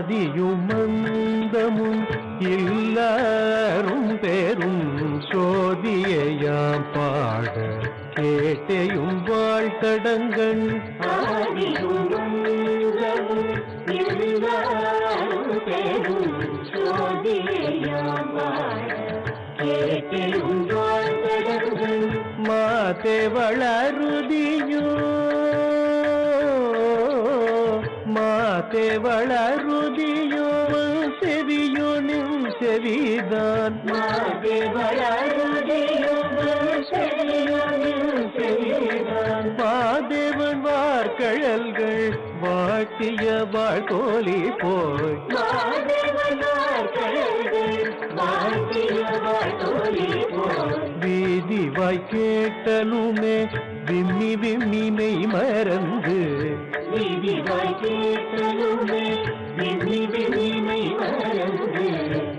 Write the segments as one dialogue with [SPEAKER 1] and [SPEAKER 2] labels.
[SPEAKER 1] ஆதியும் மந்தமும் எல்லாரும் பெரும் சோதியையாம் பாட கேட்டையும் வாழ்த்தடங்கள்.
[SPEAKER 2] ஆதியும் மந்தமும் எல்லாரும் பெரும் சோதியையாம் பாட கேட்டையும் வாழ்த்தடங்கள்.
[SPEAKER 1] மாதே வளருதியோ மாதே வளருதியோ செவியோ நின் செவிதான்.
[SPEAKER 2] மாதே வளருதியோ செவியோ நின் செவிதான்.
[SPEAKER 1] மாதேவன் வார்கழல்கள் வாட்டிய வாழ்கோலி போய்.
[SPEAKER 2] மாதேவன் வார்கழல்கள் வாட்டிய வாழ்கோலி போய்.
[SPEAKER 1] வீதி வாய் கேட்டலுமே விம்மி விம்மி மெய் மறந்து.
[SPEAKER 2] வீதி வாய் கேட்டலுமே விம்மி விம்மி மெய் மறந்து.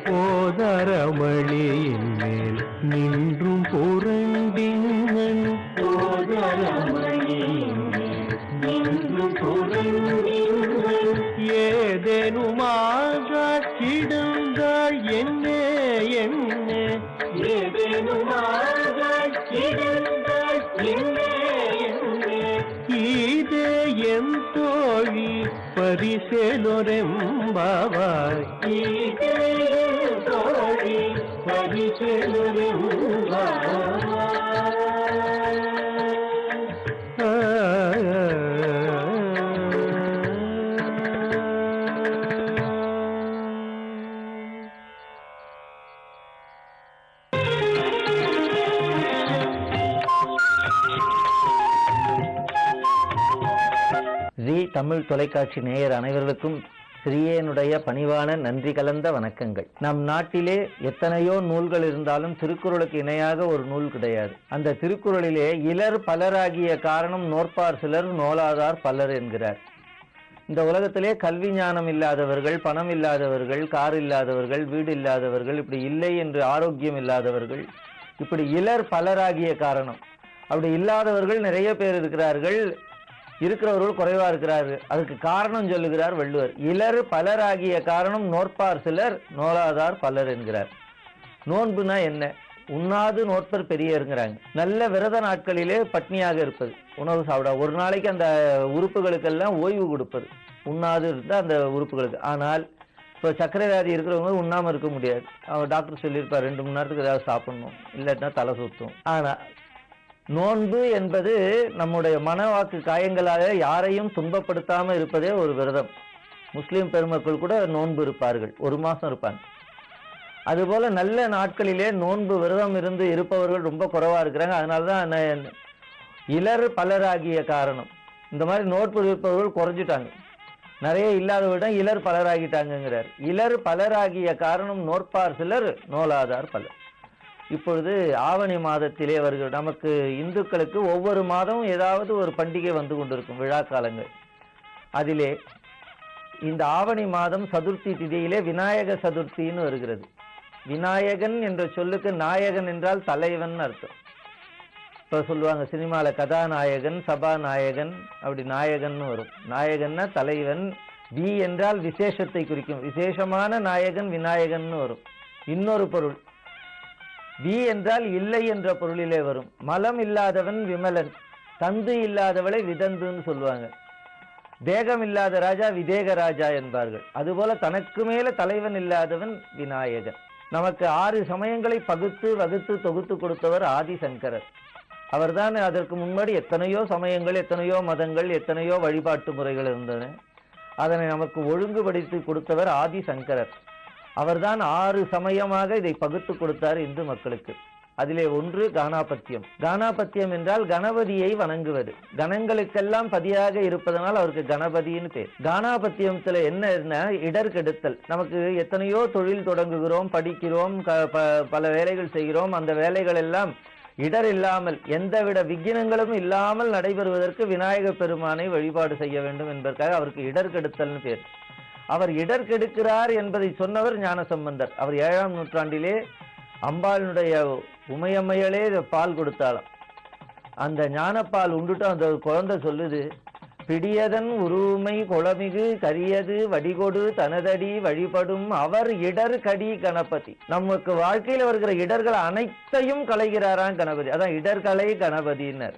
[SPEAKER 1] போதரமணியின் மேல் நின்றும் புரண்டிங்கன்.
[SPEAKER 2] போதரமணியின் மேல் நின்றும் புரண்டிங்கன்.
[SPEAKER 1] ஏதேனுமாக கிடந்தாள் என்னே என்னே.
[SPEAKER 2] ஏதேனுமாக கிடந்தாள் என்னே என்னே.
[SPEAKER 1] இதே என் தோழி பரிசேலொரெம்பாவாய்.
[SPEAKER 2] இதே என் தோழி பரிசேலொரெம்பாவாய்.
[SPEAKER 3] ஜி தமிழ் தொலைக்காட்சி நேயர் அனைவர்களுக்கும் ஸ்ரீயனுடைய பணிவான நன்றி கலந்த வணக்கங்கள். நம் நாட்டிலே எத்தனையோ நூல்கள் இருந்தாலும் திருக்குறளுக்கு இணையாக ஒரு நூல் கிடையாது. அந்த திருக்குறளிலே இலர் பலராகிய காரணம் நோற்பார் சிலர் நோலாதார் பலர் என்கிறார். இந்த உலகத்திலே கல்வி ஞானம் இல்லாதவர்கள், பணம் இல்லாதவர்கள், கார் இல்லாதவர்கள், வீடு இல்லாதவர்கள், இப்படி இல்லை என்று ஆரோக்கியம் இல்லாதவர்கள், இப்படி இலர் பலராகிய காரணம். அப்படி இல்லாதவர்கள் நிறைய பேர் இருக்கிறார்கள், இருக்கிறவர்கள் குறைவா இருக்கிறார்கள். அதுக்கு காரணம் சொல்லுகிறார் வள்ளுவர். இலர் பலராகிய காரணம் நோற்பார் சிலர் நோலாதார் பலர் என்கிறார். நோன்புனா என்ன? உண்ணாது நோற்பர் பெரியருங்கிறாங்க. நல்ல விரத நாட்களிலே பட்னியாக இருப்பது, உணவு சாப்பிட, ஒரு நாளைக்கு அந்த உறுப்புகளுக்கெல்லாம் ஓய்வு கொடுப்பது, உண்ணாது இருந்தால் அந்த உறுப்புகளுக்கு. ஆனால் இப்போ சர்க்கரை வியாதி இருக்கிறவங்க உண்ணாமல் இருக்க முடியாது. அவர் டாக்டர் சொல்லியிருப்பார் 2 மணி நேரத்துக்கு ஏதாவது சாப்பிடணும், இல்லாட்டினா தலை சுத்தும். ஆனால் நோன்பு என்பது நம்முடைய மனவாக்கு காயங்களாக யாரையும் துன்பப்படுத்தாமல் இருப்பதே ஒரு விரதம். முஸ்லீம் பெருமக்கள் கூட நோன்பு இருப்பார்கள், 1 மாதம் இருப்பாங்க. அதுபோல நல்ல நாட்களிலே நோன்பு விரதம் இருந்து இருப்பவர்கள் ரொம்ப குறைவா இருக்கிறாங்க. அதனாலதான் இலர் பலராகிய காரணம். இந்த மாதிரி நோன்பு இருப்பவர்கள் குறைஞ்சிட்டாங்க, நிறைய இல்லாதவரிடம் இலர் பலராகிட்டாங்கிறார். இலர் பலராகிய காரணம் நோற்பார் சிலர் நோலாதார் பலர். இப்பொழுது ஆவணி மாதத்திலே வருகிற நமக்கு இந்துக்களுக்கு ஒவ்வொரு மாதமும் ஏதாவது ஒரு பண்டிகை வந்து கொண்டிருக்கும், விழா காலங்கள். அதிலே இந்த ஆவணி மாதம் சதுர்த்தி திதியிலே விநாயக சதுர்த்தின்னு வருகிறது. விநாயகன் என்ற சொல்லுக்கு நாயகன் என்றால் தலைவன் அர்த்தம். இப்போ சொல்லுவாங்க சினிமாவில் கதாநாயகன், சபாநாயகன், அப்படி நாயகன் வரும். நாயகன்னா தலைவன். வி என்றால் விசேஷத்தை குறிக்கும், விசேஷமான நாயகன் விநாயகன் வரும். இன்னொரு பொருள் வி என்றால் இல்லை என்ற பொருளிலே வரும். மலம் இல்லாதவன் விமலன், தந்து இல்லாதவளை விதந்துன்னு சொல்லுவாங்க. தேகம் இல்லாத ராஜா விதேக ராஜா என்பார்கள். அதுபோல தனக்கு மேல தலைவன் இல்லாதவன் விநாயகன். நமக்கு 6 சமயங்களை பகுத்து வகுத்து தொகுத்து கொடுத்தவர் ஆதிசங்கரர். அவர்தான். அதற்கு முன்னாடி எத்தனையோ சமயங்கள், எத்தனையோ மதங்கள், எத்தனையோ வழிபாட்டு முறைகள் இருந்தன. அதனை நமக்கு ஒழுங்குபடுத்தி கொடுத்தவர் ஆதிசங்கரர். அவர்தான் 6 சமயமாக இதை பகுத்து கொடுத்தார் இந்து மக்களுக்கு. அதிலே ஒன்று கானாபத்தியம். கானாபத்தியம் என்றால் கணபதியை வணங்குவது. கணங்களுக்கெல்லாம் பதியாக இருப்பதனால் அவருக்கு கணபதின்னு பேர். கானாபத்தியத்துல என்ன இடர்கெடுத்தல். நமக்கு எத்தனையோ தொழில் தொடங்குகிறோம், படிக்கிறோம், பல வேலைகள் செய்கிறோம். அந்த வேலைகள் எல்லாம் இடர் இல்லாமல், எந்தவித விக்கினங்களும் இல்லாமல் நடைபெறுவதற்கு விநாயக பெருமானை வழிபாடு செய்ய வேண்டும் என்பதற்காக அவருக்கு இடர்கெடுத்தல்னு பேர். அவர் இடர்கெடுக்கிறார் என்பதை சொன்னவர் ஞானசம்பந்தர். அவர் 7ஆம் நூற்றாண்டிலே அம்பாளுடைய உமையம்மையாலே பால் கொடுத்தாலும் அந்த ஞானப்பால் உண்டுட்டு அந்த குழந்தை சொல்லுது, பிடியதன் உருமை குளமிகு கரியது வடிகொடு தனதடி வழிபடும் அவர் இடர் கடி கணபதி. நமக்கு வாழ்க்கையில் வருகிற இடர்கள் அனைத்தையும் களைகிறாராம் கணபதி. அதான் இடர்களை கணபதியினர்.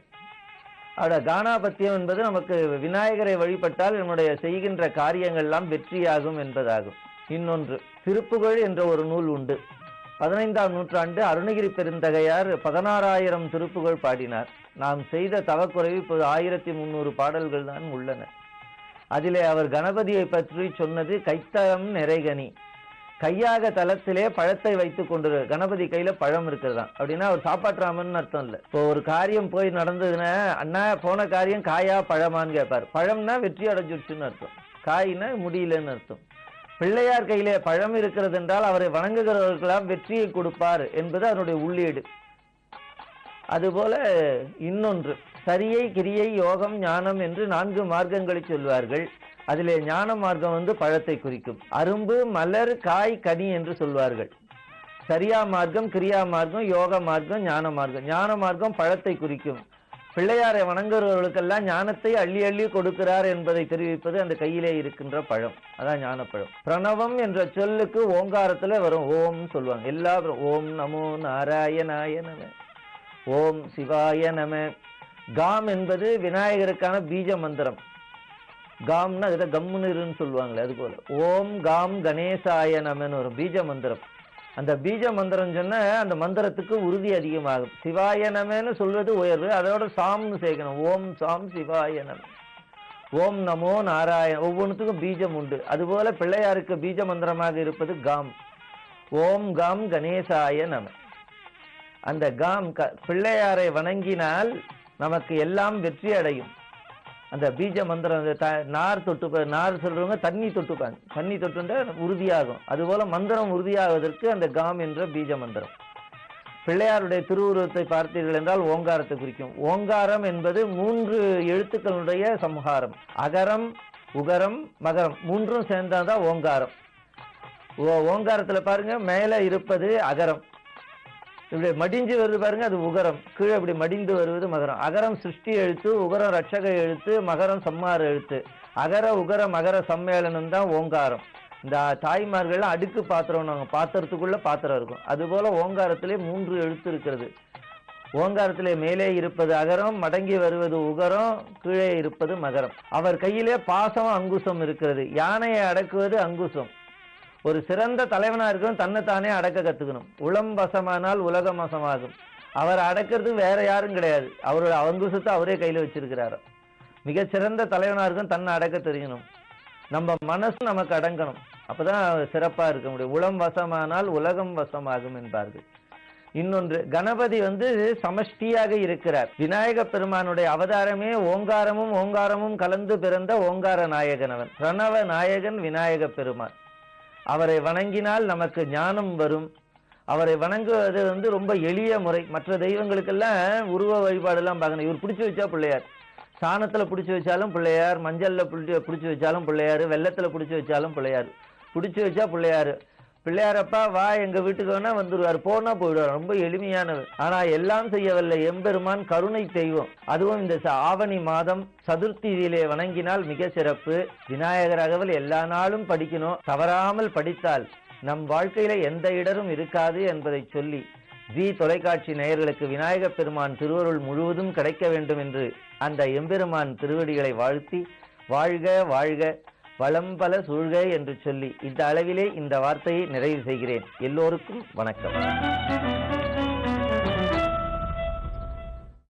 [SPEAKER 3] கானாபத்தியம் என்பது நமக்கு விநாயகரை வழிபட்டால் நம்முடைய செய்கின்ற காரியங்கள் எல்லாம் வெற்றியாகும் என்பதாகும். இன்னொன்று திருப்புகழ் என்ற ஒரு நூல் உண்டு. 15ஆம் நூற்றாண்டு அருணகிரி பெருந்தகையார் 16,000 திருப்புகழ் பாடினார். நாம் செய்த தவக்குறைவு இப்போது 1300 பாடல்கள் தான் உள்ளன. அதிலே அவர் கணபதியை பற்றி சொன்னது கைத்தலம் நிறைகனி. கையாக தலத்திலே பழத்தை வைத்துக் கொண்டு, கணபதி கையில பழம் இருக்கிறதா அப்படின்னா அவர் சாப்பாட்டுறாமன்னு அர்த்தம் இல்லை. இப்போ ஒரு காரியம் போய் நடந்ததுன்னா, அண்ணா போன காரியம் காயா பழமான்னு கேட்பார். பழம்னா வெற்றி அடைஞ்சிடுச்சுன்னு அர்த்தம், காய்னா முடியலன்னு அர்த்தம். பிள்ளையார் கையிலே பழம் இருக்கிறது என்றால் அவரை வணங்குகிறவர்களாம் வெற்றியை கொடுப்பார் என்பது அதனுடைய உள்ளீடு. அதுபோல இன்னொன்று சரியை கிரியை யோகம் ஞானம் என்று 4 மார்க்கங்களை சொல்வார்கள். அதிலே ஞான மார்க்கம் பழத்தை குறிக்கும். அரும்பு மலர் காய் கனி என்று சொல்வார்கள். சரியா மார்க்கம் கிரியா மார்க்கம் யோக மார்க்கம் ஞான மார்க்கம். ஞான மார்க்கம் பழத்தை குறிக்கும். பிள்ளையாரை வணங்குறவர்களுக்கெல்லாம் ஞானத்தை அள்ளி அள்ளி கொடுக்கிறார் என்பதை தெரிவிப்பது அந்த கையிலே இருக்கின்ற பழம். அதான் ஞானப்பழம். பிரணவம் என்ற சொல்லுக்கு ஓங்காரத்துல வரும். ஓம் சொல்லுவாங்க எல்லாரும். ஓம் நமோ நாராயணாய நம, ஓம் சிவாய நம. காம் என்பது விநாயகருக்கான பீஜ மந்திரம். காம்னா இதை கம்முன்னு சொல்லுவாங்களே, அது போல ஓம் காம் கணேசாய நமன்னு ஒரு பீஜ மந்திரம். அந்த பீஜ மந்திரம் சொன்ன அந்த மந்திரத்துக்கு உறுதி அதிகமாகும். சிவாய நமன்னு சொல்வது உயர்வு, அதோட சாம்னு சேர்க்கணும். ஓம் சாம் சிவாய நம, ஓம் நமோ நாராயண. ஒவ்வொன்றுத்துக்கும் பீஜம் உண்டு. அதுபோல பிள்ளையாருக்கு பீஜ மந்திரமாக இருப்பது காம். ஓம் காம் கணேசாய நம. அந்த காம் பிள்ளையாரை வணங்கினால் நமக்கு எல்லாம் வெற்றி அடையும். அந்த பீஜ மந்திரம் நார் தொட்டு, நார் சொல்றவங்க தண்ணி தொட்டுப்பாங்க, தண்ணி தொட்டுண்டா உறுதியாகும். அதுபோல மந்திரம் உறுதியாவதற்கு அந்த காம் என்ற பீஜ மந்திரம். பிள்ளையாருடைய திருவுருவத்தை பார்த்தீர்கள் என்றால் ஓங்காரத்தை குறிக்கும். ஓங்காரம் என்பது 3 எழுத்துக்களுடைய சம்ஹாரம். அகரம் உகரம் மகரம் 3ம் சேர்ந்தாதான் ஓங்காரம். ஓங்காரத்துல பாருங்க, மேல இருப்பது அகரம், இப்படி மடிஞ்சு வருது பாருங்க, அது உகரம். கீழே இப்படி மடிந்து வருவது மகரம். அகரம் சிருஷ்டி எழுத்து, உகரம் ரட்சக எழுத்து, மகரம் சம்மார எழுத்து. அகர உகர மகர சம்மேளனம் தான் ஓங்காரம். இந்த தாய்மார்கள்லாம் அடுக்கு பாத்திரம், நாங்கள் பாத்திரத்துக்குள்ள பாத்திரம் இருக்கும். அதுபோல ஓங்காரத்திலே 3 எழுத்து இருக்கிறது. ஓங்காரத்திலே மேலே இருப்பது அகரம், மடங்கி வருவது உகரம், கீழே இருப்பது மகரம். அவர் கையிலே பாசம் அங்குசம் இருக்கிறது. யானையை அடக்குவது அங்குசம். ஒரு சிறந்த தலைவனா இருக்கணும், தன்னைத்தானே அடக்க கத்துக்கணும். உளம் வசமானால் உலகம் வசமாகும். அவர் அடக்கிறது வேற யாரும் கிடையாது, அவரோட அங்குசத்தை அவரே கையில வச்சிருக்கிறாரு. மிகச்சிறந்த தலைவனா இருக்கும், தன்னை அடக்க தெரியணும். நம்ம மனசு நமக்கு அடங்கணும், அப்பதான் சிறப்பா இருக்க முடியும். உளம் வசமானால் உலகம் வசமாகும் என்பார்கள். இன்னொன்று, கணபதி சமஷ்டியாக இருக்கிறார். விநாயக பெருமானுடைய அவதாரமே ஓங்காரமும் ஓங்காரமும் கலந்து பிறந்த ஓங்கார நாயகனவன், பிரணவ நாயகன் விநாயக பெருமான். அவரை வணங்கினால் நமக்கு ஞானம் வரும். அவரை வணங்குவது ரொம்ப எளிய முறை. மற்ற தெய்வங்களுக்கெல்லாம் உருவ வழிபாடெல்லாம் பார்க்கணும். இவர் பிடிச்சி வச்சா பிள்ளையார், சாணத்துல பிடிச்சி வச்சாலும் பிள்ளையார், மஞ்சள்ல பிடிச்சி வச்சாலும் பிள்ளையார், வெள்ளத்துல பிடிச்சி வச்சாலும் பிள்ளையார். பிடிச்சி வச்சா பிள்ளையார். பிள்ளையாரப்பா வா எங்க வீட்டுக்கு வேணா வந்துடுவார், போனா போயிடுவார். ரொம்ப எளிமையானவர். ஆனா எல்லாம் செய்யவல்ல எம்பெருமான் கருணை தெய்வம். அதுவும் இந்த ஆவணி மாதம் சதுர்த்தியிலே வணங்கினால் மிக சிறப்பு. விநாயகராகவல் எல்லா நாளும் படிக்கணும். தவறாமல் படித்தால் நம் வாழ்க்கையில எந்த இடரும் இருக்காது என்பதை சொல்லி ஜி தொலைக்காட்சி நேயர்களுக்கு விநாயக பெருமான் திருவருள் முழுவதும் கிடைக்க வேண்டும் என்று அந்த எம்பெருமான் திருவடிகளை வாழ்த்தி, வாழ்க வாழ்க வளம் பல சூழ்க என்று சொல்லி இந்த அளவிலே இந்த வார்த்தையை நிறைவு செய்கிறேன். எல்லோருக்கும் வணக்கம்.